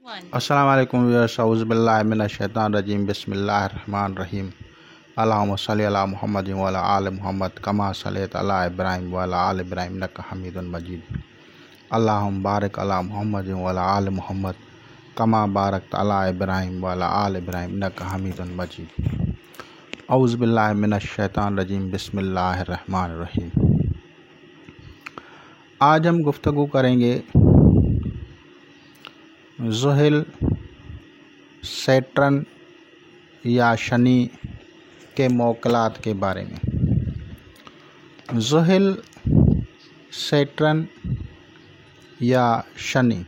One. अस्सलाम वालेकुम viewers, औज़ु बिल्लाहि मिनश शैतानिर रजीम, बिस्मिल्लाहिर रहमानिर रहीम। अल्लाहुम्मा सल्लि अला मुहम्मद व अला आलि मुहम्मद कमा सल्लैता अला इब्राहीम व अला आलि इब्राहीम इन्नका हमीदुन मजीद। अल्लाहुम्मा बारिक अला मुहम्मद व अला आलि मुहम्मद कमा बारकता अला इब्राहीम व अला आलि इब्राहीम इन्नका हमीदुन मजीद। औज़ु बिल्लाहि मिनश शैतानिर रजीम, बिस्मिल्लाहिर रहमानिर रहीम। आज हम गुफ्तगू करेंगे ज़ुहल, सैटर्न या शनि के मौक़लात के बारे में। ज़ुहल, सैटर्न या शनि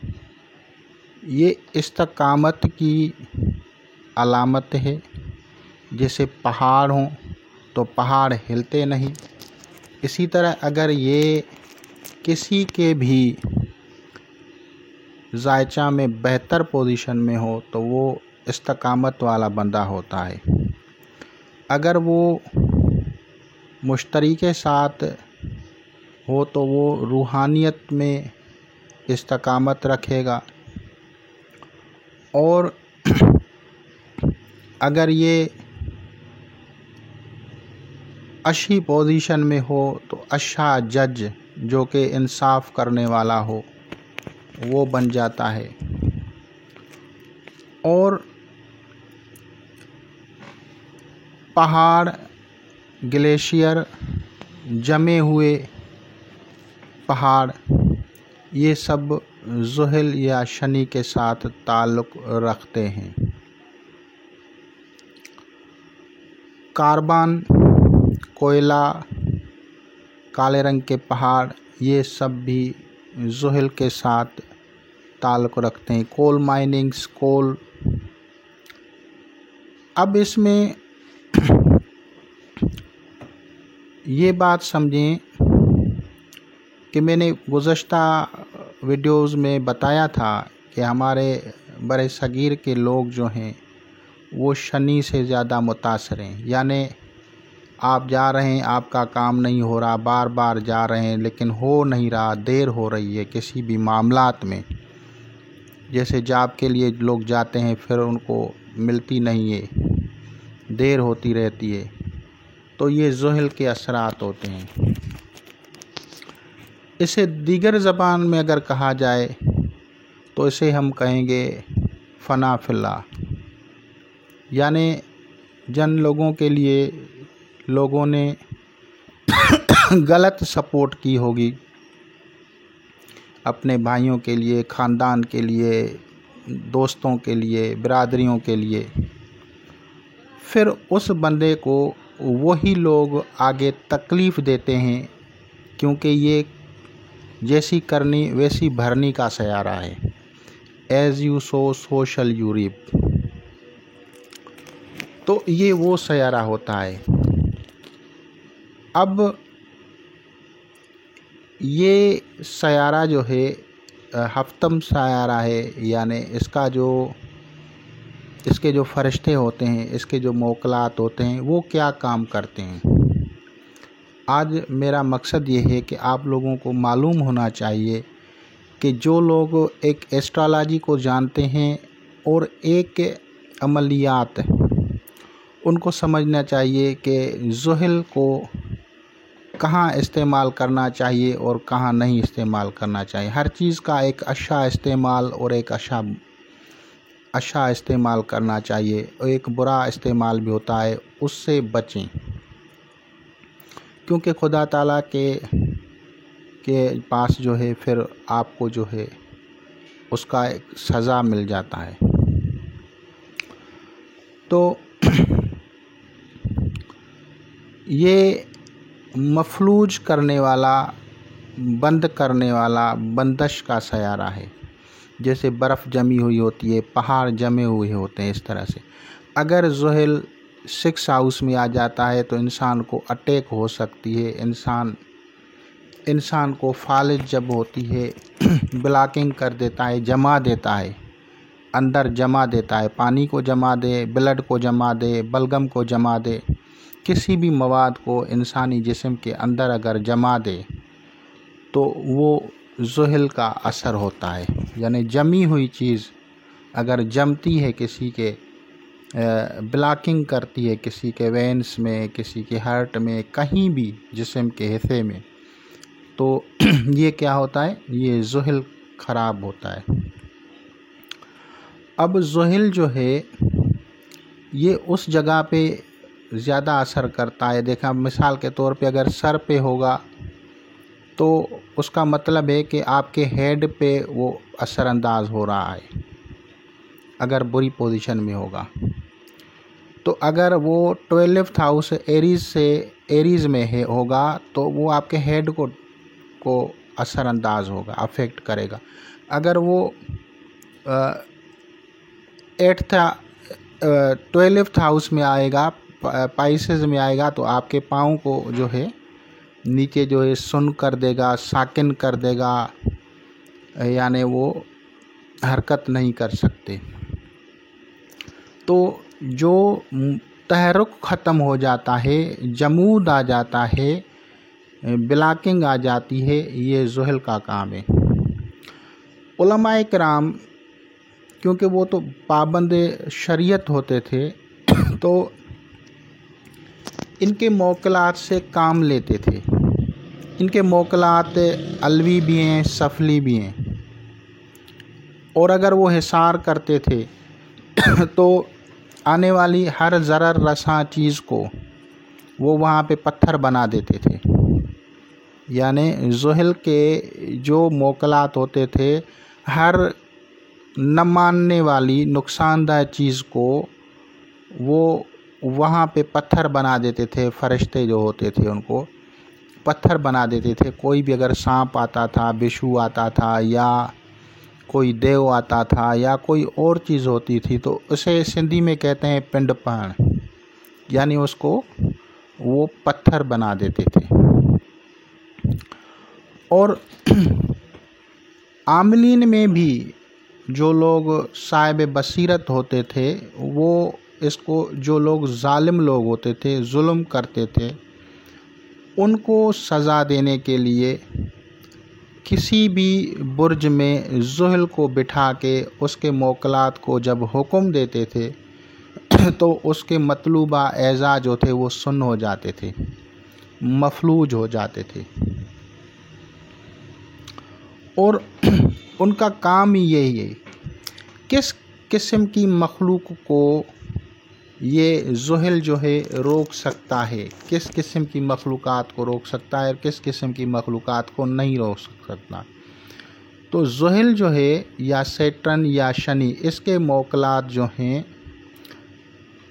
ये इस्तकामत की अलामत है। जैसे पहाड़ हों तो पहाड़ हिलते नहीं, इसी तरह अगर ये किसी के भी जायचा में बेहतर पोजीशन में हो तो वो इस्तकामत वाला बंदा होता है। अगर वो मुश्तरी के साथ हो तो वो रूहानियत में इस्तकामत रखेगा, और अगर ये अच्छी पोजीशन में हो तो अच्छा जज जो कि इंसाफ करने वाला हो वो बन जाता है। और पहाड़, ग्लेशियर, जमे हुए पहाड़, ये सब ज़ुहल या शनि के साथ ताल्लुक़ रखते हैं। कार्बन, कोयला, काले रंग के पहाड़, ये सब भी ज़ुहल के साथ ताल्लुक़ रखते हैं। कोल माइनिंग्स, कोल। अब इसमें ये बात समझें कि मैंने गुज़श्ता वीडियोज़ में बताया था कि हमारे बड़े सगीर के लोग जो हैं वो शनि से ज़्यादा मुतासर हैं। यानी आप जा रहे हैं, आपका काम नहीं हो रहा, बार बार जा रहे हैं लेकिन हो नहीं रहा, देर हो रही है किसी भी मामलात में। जैसे जॉब के लिए लोग जाते हैं फिर उनको मिलती नहीं है, देर होती रहती है, तो ये ज़ुहल के असरात होते हैं। इसे दीगर ज़बान में अगर कहा जाए तो इसे हम कहेंगे फ़ना फिल्लाह। यानी जन लोगों के लिए लोगों ने गलत सपोर्ट की होगी, अपने भाइयों के लिए, ख़ानदान के लिए, दोस्तों के लिए, बिरादरियों के लिए। फिर उस बंदे को वही लोग आगे तकलीफ़ देते हैं, क्योंकि ये जैसी करनी वैसी भरनी का सयारा है। As you sow so shall you reap. तो ये वो सयारा होता है। अब ये सयारा जो है हफ्तम सयारा है, यानी इसके जो फरिश्ते होते हैं, इसके जो मौक़लात होते हैं, वो क्या काम करते हैं। आज मेरा मकसद ये है कि आप लोगों को मालूम होना चाहिए कि जो लोग एक एस्ट्रोलॉजी को जानते हैं और एक अमलियात, उनको समझना चाहिए कि ज़ुहल को कहाँ इस्तेमाल करना चाहिए और कहाँ नहीं इस्तेमाल करना चाहिए। हर चीज़ का एक अच्छा इस्तेमाल और एक अच्छा इस्तेमाल करना चाहिए, और एक बुरा इस्तेमाल भी होता है, उससे बचें। क्योंकि खुदा ताला के पास जो है फिर आपको जो है उसका एक सज़ा मिल जाता है। तो ये मफलूज करने वाला, बंद करने वाला, बंदश का सयारा है। जैसे बर्फ़ जमी हुई होती है, पहाड़ जमे हुए होते हैं, इस तरह से अगर ज़ुहल 6 हाउस में आ जाता है तो इंसान को अटैक हो सकती है। इंसान को फालिज जब होती है ब्लॉकिंग कर देता है, जमा देता है, अंदर जमा देता है, पानी को जमा दे, ब्लड को जमा दे, बलगम को जमा दे, किसी भी मवाद को इंसानी जिस्म के अंदर अगर जमा दे तो वो ज़ुहल का असर होता है। यानी जमी हुई चीज़ अगर जमती है किसी के, ब्लॉकिंग करती है किसी के वेन्स में, किसी के हार्ट में, कहीं भी जिस्म के हिस्से में, तो ये क्या होता है, ये ज़ुहल ख़राब होता है। अब ज़ुहल जो है ये उस जगह पे ज़्यादा असर करता है। देखा मिसाल के तौर पे अगर सर पे होगा तो उसका मतलब है कि आपके हेड पे वो असरअंदाज हो रहा है, अगर बुरी पोजीशन में होगा। तो अगर वो 12th हाउस एरीज़ में है होगा तो वो आपके हेड को असरअंदाज होगा, अफेक्ट करेगा। अगर वो 12th हाउस में आएगा, पाइसेस में आएगा, तो आपके पाँव को जो है नीचे जो है सुन कर देगा, साकिन कर देगा, यानी वो हरकत नहीं कर सकते। तो जो तहरुक ख़त्म हो जाता है, जमूद आ जाता है, ब्लॉकिंग आ जाती है, ये ज़ुहल का काम है। उलमाए किराम क्योंकि वो तो पाबंद शरीयत होते थे तो इनके मौकलात से काम लेते थे। इनके मौकलात अलवी भी हैं, सफली भी हैं, और अगर वो हिसार करते थे तो आने वाली हर ज़रर रसां चीज़ को वो वहाँ पे पत्थर बना देते थे। यानी ज़ुहल के जो मौकलात होते थे, हर न मानने वाली नुकसानदायक चीज़ को वो वहाँ पे पत्थर बना देते थे। फरिश्ते जो होते थे उनको पत्थर बना देते थे। कोई भी अगर सांप आता था, बिच्छू आता था, या कोई देव आता था, या कोई और चीज़ होती थी, तो उसे सिंधी में कहते हैं पिंड पान, यानी उसको वो पत्थर बना देते थे। और आमलीन में भी जो लोग साहिब बसीरत होते थे, वो इसको, जो लोग जालिम लोग होते थे, जुल्म करते थे, उनको सज़ा देने के लिए किसी भी बुर्ज में ज़ुहल को बिठा के उसके मौकलात को जब हुक्म देते थे तो उसके मतलूबा एज़ा जो थे वो सुन्न हो जाते थे, मफलूज हो जाते थे। और उनका काम ही यही है, किस किस्म की मखलूक को ये ज़ुहल जो है रोक सकता है, किस किस्म की मखलूक़ात को रोक सकता है और किस किस्म की मखलूक़ात को नहीं रोक सकता। तो ज़ुहल जो है, या सैटर्न या शनि, इसके मौकलात जो हैं,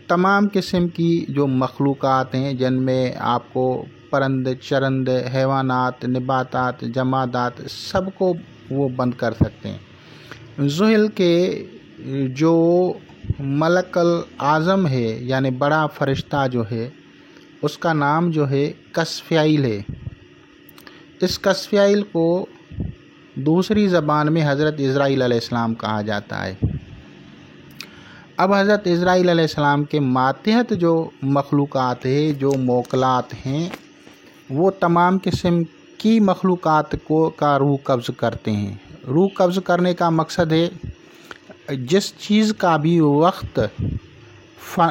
तमाम किस्म की जो मखलूक़ात हैं, जिनमें आपको परंद चरंद, हैवानात, निबातात, जमादात, सबको वो बंद कर सकते हैं। ज़ुहल के जो मलकल आज़म है, यानी बड़ा फरिश्ता जो है, उसका नाम जो है कसफ़ाइल है। इस कसफ़ाइल को दूसरी ज़बान में हज़रत इज़राइल अलैहिस्सलाम कहा जाता है। अब हज़रत इज़राइल अलैहिस्सलाम के मातहत जो मखलूक़ात है, जो मौकलात हैं, वो तमाम किस्म की मखलूक़ात का रूह कब्ज़ करते हैं। रूह कब्ज़ करने का मकसद है, जिस चीज़ का भी वक्त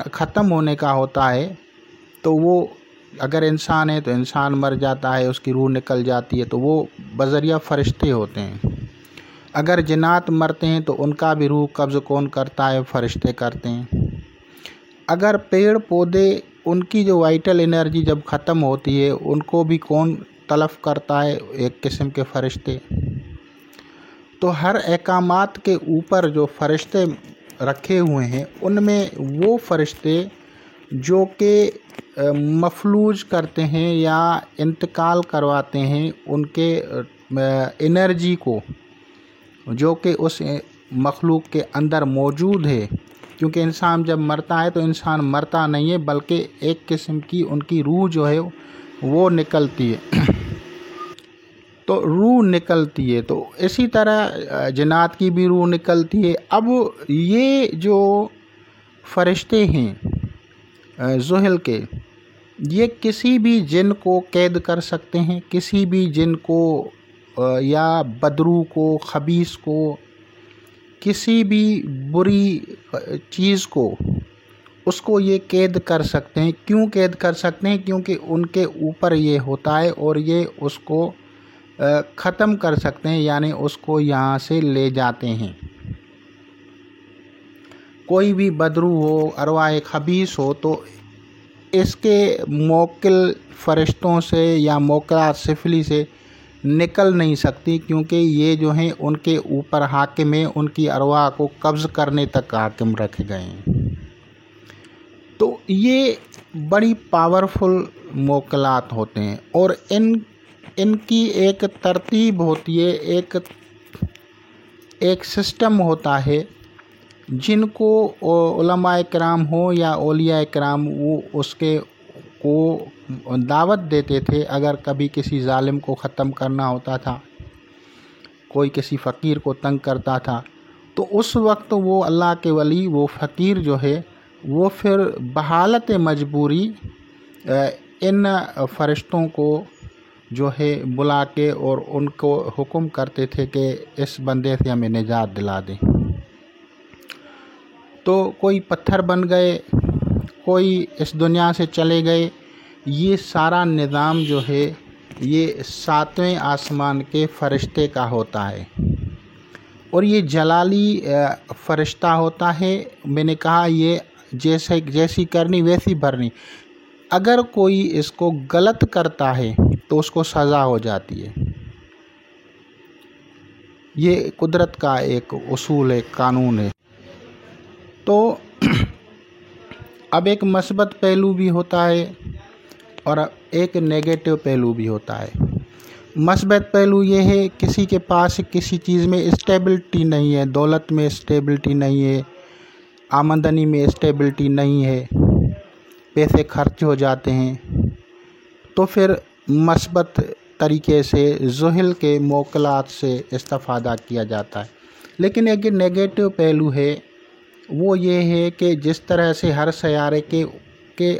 ख़त्म होने का होता है, तो वो अगर इंसान है तो इंसान मर जाता है, उसकी रूह निकल जाती है, तो वो बज़रिया फ़रिश्ते होते हैं। अगर जिन्नात मरते हैं तो उनका भी रूह कब्ज़ कौन करता है? फ़रिश्ते करते हैं। अगर पेड़ पौधे, उनकी जो वाइटल एनर्जी जब ख़त्म होती है, उनको भी कौन तलफ़ करता है? एक किस्म के फ़रिश्ते। तो हर अहकामात के ऊपर जो फ़रिश्ते रखे हुए हैं, उनमें वो फ़रिश्ते जो कि मफलूज करते हैं या इंतकाल करवाते हैं उनके एनर्जी को, जो कि उस मखलूक के अंदर मौजूद है। क्योंकि इंसान जब मरता है तो इंसान मरता नहीं है, बल्कि एक किस्म की उनकी रूह जो है वो निकलती है तो रूह निकलती है। तो इसी तरह जिन्नात की भी रूह निकलती है। अब ये जो फरिश्ते हैं ज़ुहल के, ये किसी भी जिन को कैद कर सकते हैं, किसी भी जिन को या बदरू को, खबीस को, किसी भी बुरी चीज़ को उसको ये कैद कर सकते हैं। क्यों कैद कर सकते हैं? क्योंकि उनके ऊपर ये होता है और ये उसको ख़त्म कर सकते हैं, यानी उसको यहाँ से ले जाते हैं। कोई भी बदरू हो, अरवाह खबीस हो, तो इसके मोकिल फरिश्तों से या मोकला सिफली से निकल नहीं सकती, क्योंकि ये जो हैं उनके ऊपर हाकिम है, उनकी अरवाह को कब्ज़ करने तक हाकिम रखे गए हैं। तो ये बड़ी पावरफुल मोकलात होते हैं और इनकी एक तरतीब होती है, एक सिस्टम होता है, जिनको उलमाए किराम हो या औलिया किराम वो उसके को दावत देते थे। अगर कभी किसी जालिम को ख़त्म करना होता था, कोई किसी फ़कीर को तंग करता था, तो उस वक्त वो अल्लाह के वली, वो फ़कीर जो है, वो फिर बहालत मजबूरी इन फ़रिश्तों को जो है बुला के और उनको हुक्म करते थे कि इस बंदे से हमें निजात दिला दें। तो कोई पत्थर बन गए, कोई इस दुनिया से चले गए। ये सारा निज़ाम जो है ये 7वें आसमान के फ़रिश्ते का होता है और ये जलाली फ़रिश्ता होता है। मैंने कहा ये जैसी करनी वैसी भरनी। अगर कोई इसको गलत करता है तो उसको सज़ा हो जाती है। ये कुदरत का एक उसूल है, कानून है। तो अब एक मस्बत पहलू भी होता है और एक नेगेटिव पहलू भी होता है। मस्बत पहलू ये है, किसी के पास किसी चीज़ में स्टेबिलिटी नहीं है, दौलत में स्टेबिलिटी नहीं है, आमदनी में स्टेबिलिटी नहीं है, पैसे खर्च हो जाते हैं, तो फिर मस्बत तरीके से ज़ुहल के मोकलात से इस्तिफ़ादा किया जाता है। लेकिन एक नेगेटिव पहलू है, वो ये है कि जिस तरह से हर सयारे के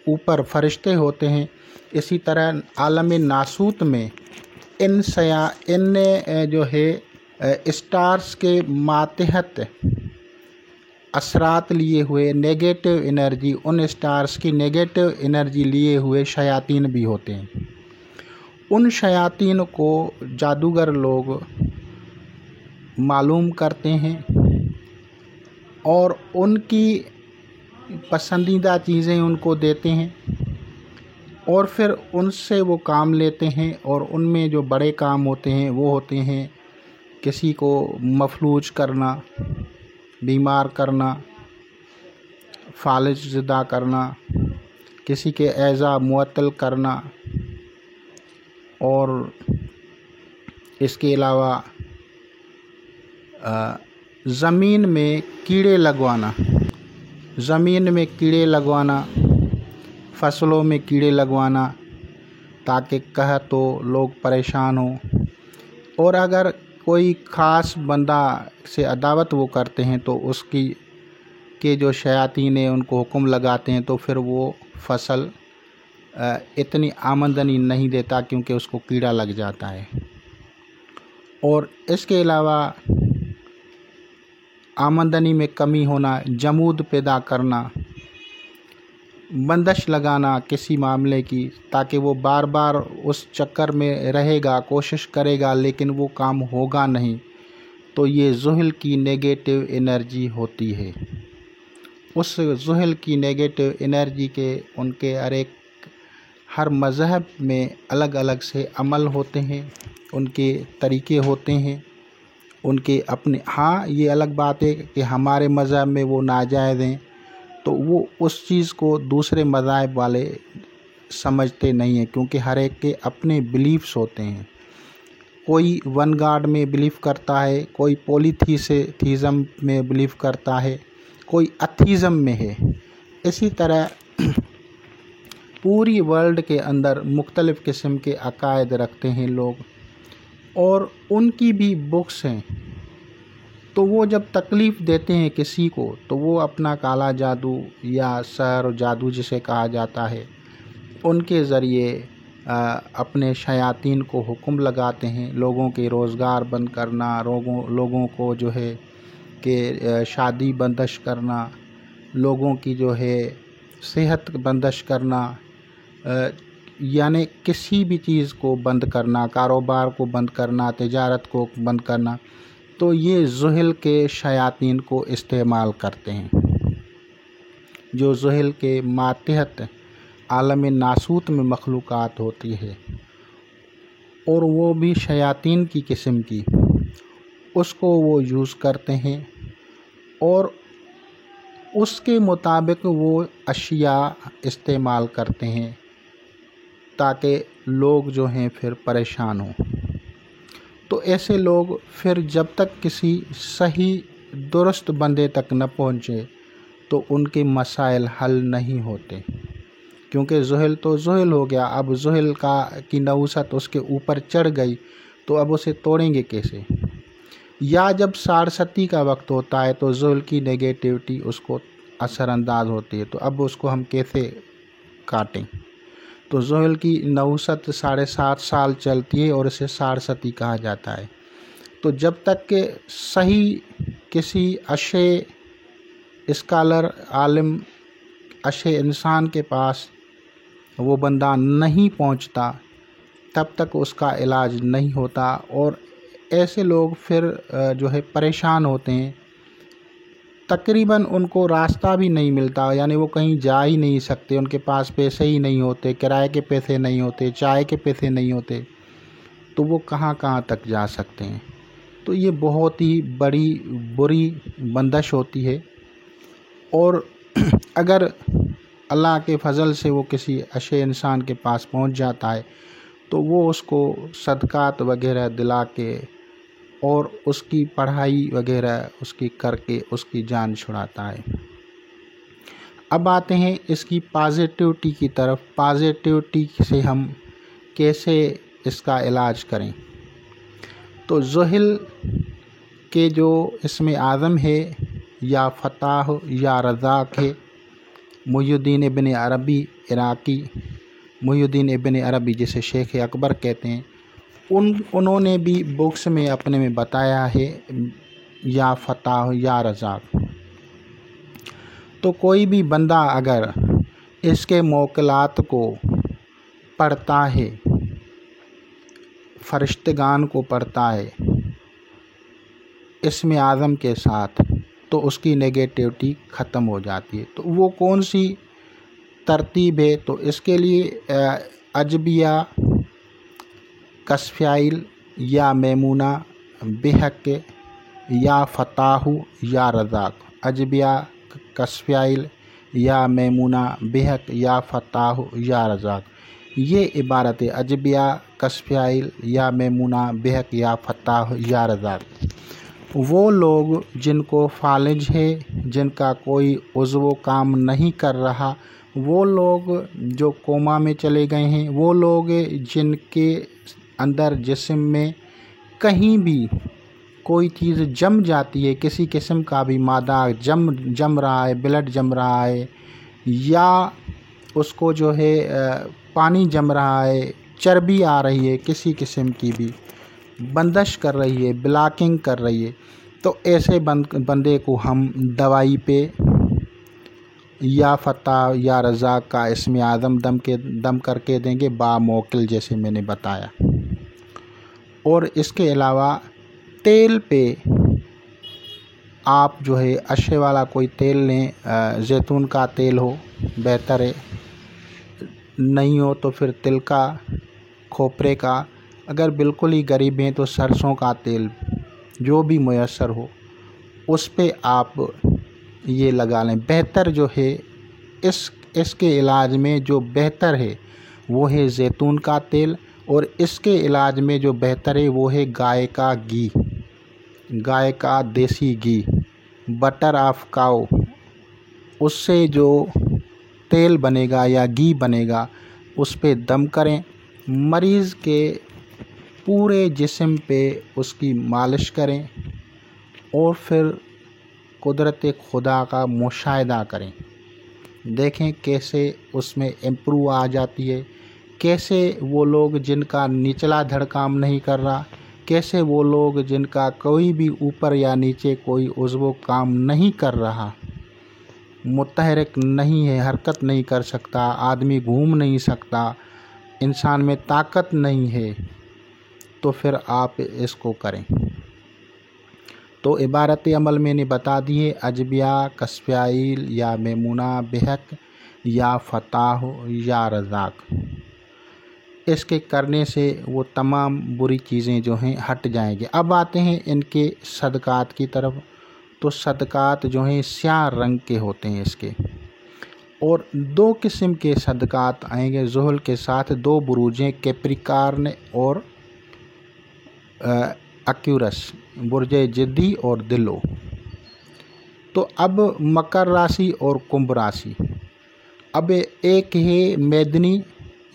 ऊपर फ़रिश्ते होते हैं, इसी तरह आलम नासूत में इन जो है स्टार्स के मातहत असरात लिए हुए नेगेटिव एनर्जी, उन स्टार्स की नेगेटिव एनर्जी लिए हुए शयातीन भी होते हैं। उन शयातीन को जादूगर लोग मालूम करते हैं और उनकी पसंदीदा चीज़ें उनको देते हैं और फिर उनसे वो काम लेते हैं। और उनमें जो बड़े काम होते हैं वो होते हैं किसी को मफलूज करना, बीमार करना, फालिज ज़िदा करना, किसी के ऐज़ा मुअत्तल करना, और इसके अलावा ज़मीन में कीड़े लगवाना, फसलों में कीड़े लगवाना, ताकि कह तो लोग परेशान हों। और अगर कोई ख़ास बंदा से अदावत वो करते हैं तो उसकी के जो शयातीन हैं उनको हुक्म लगाते हैं, तो फिर वो फसल इतनी आमदनी नहीं देता, क्योंकि उसको कीड़ा लग जाता है। और इसके अलावा आमदनी में कमी होना, जमूद पैदा करना, बंदिश लगाना किसी मामले की, ताकि वो बार बार उस चक्कर में रहेगा, कोशिश करेगा, लेकिन वो काम होगा नहीं। तो ये ज़ुहल की नेगेटिव एनर्जी होती है। उस ज़ुहल की नेगेटिव एनर्जी के उनके हर मज़हब में अलग अलग से अमल होते हैं, उनके तरीक़े होते हैं, उनके अपने। हाँ, ये अलग बात है कि हमारे मज़हब में वो नाजायज़ हैं, तो वो उस चीज़ को दूसरे मज़ाहिब वाले समझते नहीं हैं, क्योंकि हर एक के अपने बिलीफ्स होते हैं। कोई वन गॉड में बिलीव करता है, कोई पॉलीथीज़म में बिलीव करता है, कोई अथीज़म में है। इसी तरह पूरी वर्ल्ड के अंदर मुख्तलिफ़ किस्म के अकायद रखते हैं लोग, और उनकी भी बुक्स हैं। तो वो जब तकलीफ़ देते हैं किसी को, तो वो अपना काला जादू या सहर जादू जिसे कहा जाता है, उनके ज़रिए अपने शयातीन को हुक्म लगाते हैं, लोगों के रोज़गार बंद करना, लोगों को जो है के शादी बंदिश करना, लोगों की जो है सेहत बंदिश करना, यानी किसी भी चीज़ को बंद करना, कारोबार को बंद करना, तिजारत को बंद करना, तो ये ज़ुहल के शयातीन को इस्तेमाल करते हैं। जो ज़ुहल के मातहत आलम नासूत में मखलूक़ात होती है, और वो भी शयातीन की किस्म की, उसको वो यूज़ करते हैं और उसके मुताबिक वो अशिया इस्तेमाल करते हैं ताकि लोग जो हैं फिर परेशान हों। तो ऐसे लोग फिर जब तक किसी सही दुरुस्त बंदे तक न पहुँचे तो उनके मसाइल हल नहीं होते, क्योंकि ज़ुहल तो ज़ुहल हो गया। अब ज़ुहल की नऊसत उसके ऊपर चढ़ गई तो अब उसे तोड़ेंगे कैसे? या जब सारसती का वक्त होता है तो ज़ुहल की नेगेटिविटी उसको असरअंदाज होती है, तो अब उसको हम कैसे काटें? तो ज़ुहल की नऊसत 7.5 साल चलती है और इसे सारसती कहा जाता है। तो जब तक के सही किसी अशे स्कॉलर आलिम अशे इंसान के पास वो बंदा नहीं पहुंचता, तब तक उसका इलाज नहीं होता और ऐसे लोग फिर जो है परेशान होते हैं। तकरीबन उनको रास्ता भी नहीं मिलता, यानी वो कहीं जा ही नहीं सकते, उनके पास पैसे ही नहीं होते, किराए के पैसे नहीं होते, चाय के पैसे नहीं होते, तो वो कहाँ कहाँ तक जा सकते हैं। तो ये बहुत ही बड़ी बुरी बंदिश होती है। और अगर अल्लाह के फजल से वो किसी अशे इंसान के पास पहुंच जाता है तो वो उसको सदक़ात वगैरह दिला के और उसकी पढ़ाई वगैरह उसकी करके उसकी जान छुड़ाता है। अब आते हैं इसकी पॉजिटिविटी की तरफ। पॉजिटिविटी से हम कैसे इसका इलाज करें? तो ज़ुहल के जो इसमें आज़म है, या फ़ताह या रज़ाक़ है, मुहिउद्दीन इब्न अरबी इराक़ी, मुहिउद्दीन इब्न अरबी जिसे शेख अकबर कहते हैं, उन्होंने भी बुक्स में अपने में बताया है या फ़ताह या रज़ाक़। तो कोई भी बंदा अगर इसके मौक़लात को पढ़ता है, फ़रिश्तगान को पढ़ता है इसमें आज़म के साथ, तो उसकी नेगेटिविटी ख़त्म हो जाती है। तो वो कौन सी तरतीब है? तो इसके लिए अजबिया, कस्फ़ाइल या मैमूना बेहक या फ़ताह या रज़ाक़। अजबिया, कस्फ़ाइल या मैमूना बेहक या फ़ताह या रज़ाक़, ये इबारत है। अजबिया, कस्फ़ाइल या मैमूना बेहक या फ़ताह या रज़ाक़। वो लोग जिनको फालिज है, जिनका कोई उज़्व काम नहीं कर रहा, वो लोग जो कोमा में चले गए हैं, वो लोग जिनके अंदर जिस्म में कहीं भी कोई चीज़ जम जाती है, किसी किस्म का भी मादा जम रहा है, ब्लड जम रहा है, या उसको जो है पानी जम रहा है, चर्बी आ रही है, किसी किस्म की भी बंदिश कर रही है, ब्लॉकिंग कर रही है, तो ऐसे बंदे को हम दवाई पे या फ़ताह या रज़ाक़ का इसमें आज़म दम करके देंगे बामौकिल, जैसे मैंने बताया। और इसके अलावा तेल पे आप जो है अशे वाला कोई तेल लें, जैतून का तेल हो बेहतर है, नहीं हो तो फिर तिल का, खोपरे का, अगर बिल्कुल ही गरीब हैं तो सरसों का तेल, जो भी मुयस्सर हो उस पे आप ये लगा लें। बेहतर जो है इसके इलाज में जो बेहतर है वो है जैतून का तेल, और इसके इलाज में जो बेहतर है वो है गाय का घी, गाय का देसी घी, बटर ऑफ काऊ। उससे जो तेल बनेगा या घी बनेगा उस पे दम करें, मरीज़ के पूरे जिस्म पे उसकी मालिश करें और फिर कुदरत खुदा का मुशाहिदा करें। देखें कैसे उसमें इम्प्रूव आ जाती है, कैसे वो लोग जिनका निचला धड़ काम नहीं कर रहा, कैसे वो लोग जिनका कोई भी ऊपर या नीचे कोई उज़्व काम नहीं कर रहा, मुतहरिक नहीं है, हरकत नहीं कर सकता, आदमी घूम नहीं सकता, इंसान में ताकत नहीं है, तो फिर आप इसको करें। तो इबारत अमल मैंने बता दी है, अजबिया, कस्फाइल या मेमुना, बेहक या फ़ताह या रज़ाक। इसके करने से वो तमाम बुरी चीज़ें जो हैं हट जाएंगी। अब आते हैं इनके सदक़ात की तरफ। तो सदक़ात जो हैं स्याह रंग के होते हैं इसके, और 2 किस्म के सदक़ात आएंगे ज़ुहल के साथ। 2 बुरूजें, कैप्रिकॉर्न और एक्यूरस, बुर्ज जिद्दी और दिलो। तो अब मकर राशि और कुंभ राशि, अब एक है मैदनी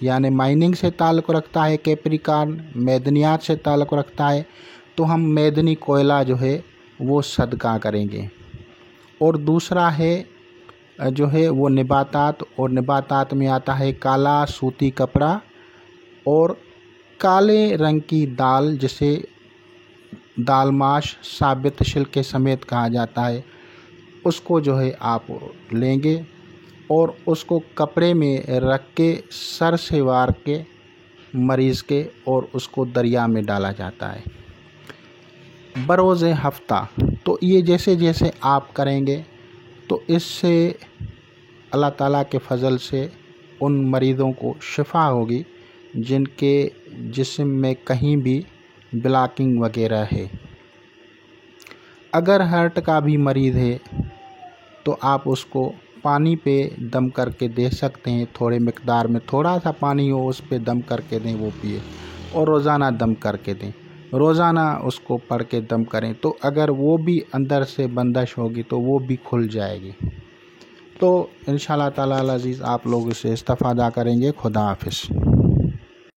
यानी माइनिंग से ताल्लुक़ रखता है, कैप्रिकॉर्न मैदनियात से ताल्लुक़ रखता है, तो हम मैदनी कोयला जो है वो सदका करेंगे। और दूसरा है जो है वो निबातात, और निबातात में आता है काला सूती कपड़ा और काले रंग की दाल, जिसे दालमाश साबित शिल्के समेत कहा जाता है, उसको जो है आप लेंगे और उसको कपड़े में रख के सर से वार के मरीज़ के और उसको दरिया में डाला जाता है बरोज़ हफ्ता। तो ये जैसे जैसे आप करेंगे तो इससे अल्लाह ताला के फ़ज़ल से उन मरीज़ों को शिफ़ा होगी जिनके जिस्म में कहीं भी ब्लॉकिंग वगैरह है। अगर हार्ट का भी मरीज़ है तो आप उसको पानी पे दम करके दे सकते हैं, थोड़े मिक़दार में थोड़ा सा पानी हो उस पे दम करके दें, वो पिए, और रोज़ाना दम करके दें, रोज़ाना उसको पढ़ के दम करें। तो अगर वो भी अंदर से बंदिश होगी तो वो भी खुल जाएगी। तो इंशाअल्लाह ताला अज़ीज़ आप लोग इसे इस्तेफ़ादा करेंगे। खुदा हाफ़िज़।